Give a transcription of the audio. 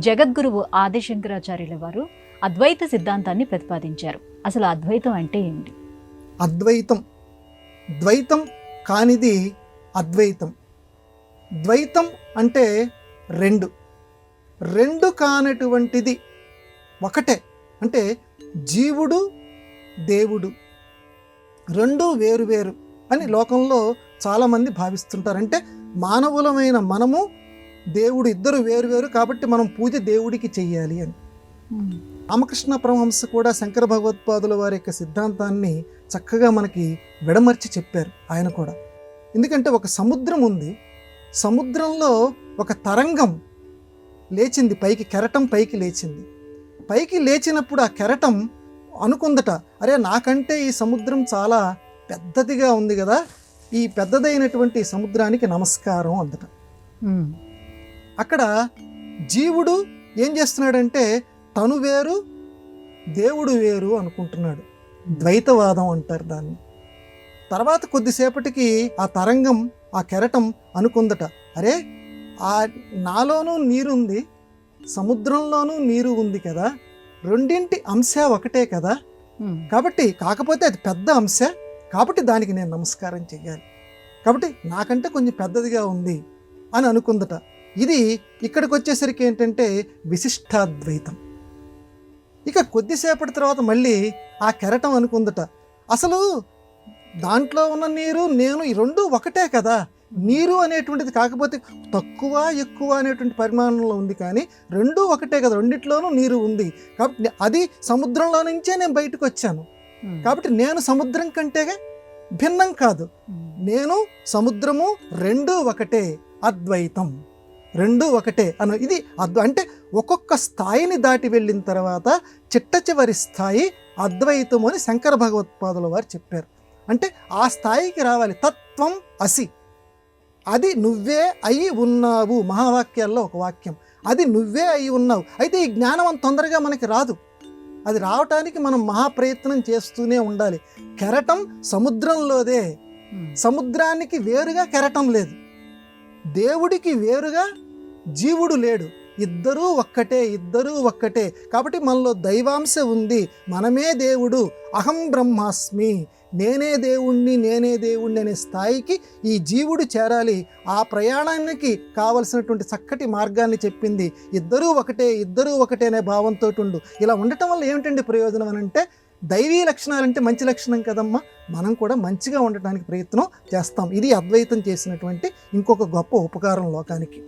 జగద్గురువు ఆదిశంకరాచార్యుల వారు అద్వైత సిద్ధాంతాన్ని ప్రతిపాదించారు. అసలు అద్వైతం అంటే ఏమిటి? అద్వైతం, ద్వైతం కానిది అద్వైతం. ద్వైతం అంటే రెండు, రెండు కానటువంటిది ఒకటే. అంటే జీవుడు దేవుడు రెండు వేరు వేరు అని లోకంలో చాలామంది భావిస్తుంటారు. అంటే మానవులమైన మనము దేవుడు ఇద్దరు వేరు వేరు కాబట్టి మనం పూజ దేవుడికి చెయ్యాలి అని. రామకృష్ణ పరమహంస కూడా శంకర భగవత్పాదుల వారి యొక్క సిద్ధాంతాన్ని చక్కగా మనకి విడమర్చి చెప్పారు ఆయన కూడా. ఎందుకంటే ఒక సముద్రం ఉంది, సముద్రంలో ఒక తరంగం లేచింది పైకి, కెరటం పైకి లేచింది. పైకి లేచినప్పుడు ఆ కెరటం అనుకుందట, అరే నాకంటే ఈ సముద్రం చాలా పెద్దదిగా ఉంది కదా, ఈ పెద్దదైనటువంటి సముద్రానికి నమస్కారం అందట. అక్కడ జీవుడు ఏం చేస్తున్నాడంటే తను వేరు దేవుడు వేరు అనుకుంటున్నాడు. ద్వైతవాదం అంటారు దాన్ని. తర్వాత కొద్దిసేపటికి ఆ తరంగం, ఆ కెరటం అనుకుందట, అరే ఆ నాలోనూ నీరుంది, సముద్రంలోనూ నీరు ఉంది కదా, రెండింటి అంశ ఒకటే కదా, కాబట్టి కాకపోతే అది పెద్ద అంశ కాబట్టి దానికి నేను నమస్కారం చెయ్యాలి, కాబట్టి నాకంటే కొంచెం పెద్దదిగా ఉంది అని అనుకుందట. ఇది ఇక్కడికి వచ్చేసరికి ఏంటంటే విశిష్టాద్వైతం. ఇక కొద్దిసేపటి తర్వాత మళ్ళీ ఆ కెరటం అనుకుందట, అసలు దాంట్లో ఉన్న నీరు నేను ఈ రెండు ఒకటే కదా, నీరు అనేటువంటిది కాకపోతే తక్కువ ఎక్కువ అనేటువంటి పరిమాణంలో ఉంది కానీ రెండూ ఒకటే కదా, రెండిట్లోనూ నీరు ఉంది కాబట్టి అది సముద్రంలో నుంచే నేను బయటకు వచ్చాను, కాబట్టి నేను సముద్రం కంటే భిన్నం కాదు, నేను సముద్రము రెండూ ఒకటే, అద్వైతం రెండూ ఒకటే అన్న ఇది అంటే ఒక్కొక్క స్థాయిని దాటి వెళ్ళిన తర్వాత చిట్ట చివరి స్థాయి అద్వైతం అని శంకర భగవత్పాదుల వారు చెప్పారు. అంటే ఆ స్థాయికి రావాలి. తత్వం అసి, అది నువ్వే అయి ఉన్నావు. మహావాక్యాల్లో ఒక వాక్యం, అది నువ్వే అయి ఉన్నావు. అయితే ఈ జ్ఞానం అంత తొందరగా మనకి రాదు, అది రావటానికి మనం మహాప్రయత్నం చేస్తూనే ఉండాలి. కెరటం సముద్రంలోదే, సముద్రానికి వేరుగా కెరటం లేదు, దేవుడికి వేరుగా జీవుడు లేడు, ఇద్దరూ ఒక్కటే, ఇద్దరూ ఒక్కటే. కాబట్టి మనలో దైవాంశ ఉంది, మనమే దేవుడు, అహం బ్రహ్మాస్మి, నేనే దేవుణ్ణి, నేనే దేవుణ్ణి అనే స్థాయికి ఈ జీవుడు చేరాలి. ఆ ప్రయాణానికి కావలసినటువంటి చక్కటి మార్గాన్ని చెప్పింది. ఇద్దరూ ఒకటే, ఇద్దరూ ఒకటే అనే భావంతో ఉండు. ఇలా ఉండటం వల్ల ఏమిటండి ప్రయోజనం అని అంటే, దైవీ లక్షణాలంటే మంచి లక్షణం కదమ్మా, మనం కూడా మంచిగా ఉండటానికి ప్రయత్నం చేస్తాం. ఇది అద్వైతం చేసినటువంటి ఇంకొక గొప్ప ఉపకారం లోకానికి.